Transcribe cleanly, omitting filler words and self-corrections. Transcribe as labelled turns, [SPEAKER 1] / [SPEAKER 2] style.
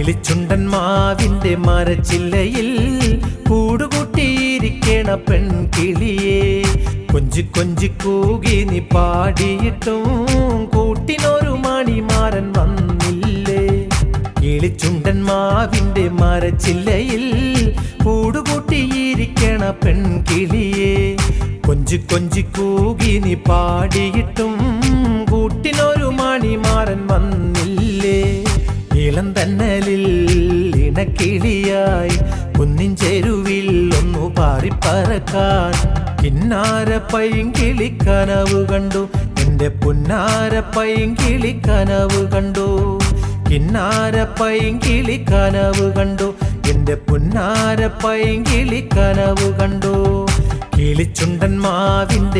[SPEAKER 1] കിളിച്ചുണ്ടൻ മാവിന്റെ മരച്ചില്ലയിൽ കൂടുകൂട്ടിയിരിക്കണ പെൺകിളിയെ കൊഞ്ചി കൊഞ്ചി കൂകി നീ പാടിയിട്ടും കൂട്ടിനൊരു മണിമാരൻ വന്നില്ലേ. കിളിച്ചുണ്ടൻ മാവിന്റെ മരച്ചില്ലയിൽ കൂടുകൂട്ടിയിരിക്കണ പെൺകിളിയെ കൊഞ്ചി കൊഞ്ചി കൂകി നീ പാടിയിട്ടും കൂട്ടിനൊരു മണിമാരൻ വന്നില്ലേ. ഇളം തന്നലിൽ ഇണക്കിളിയായി കുന്നിൻ ചെരുവിൽ ഒന്നു പാറിപ്പറക്കാൻ കിന്നാര പൈങ്കിളി കനവ് കണ്ടു, എന്റെ പുന്നാര പൈങ്കിളി കനവ് കണ്ടു. കിന്നാര പൈങ്കിളി കനവ് കണ്ടു, എന്റെ പുന്നാര പൈങ്കിളി കനവ് കണ്ടു. കിളിച്ചുണ്ടൻ മാവിന്റെ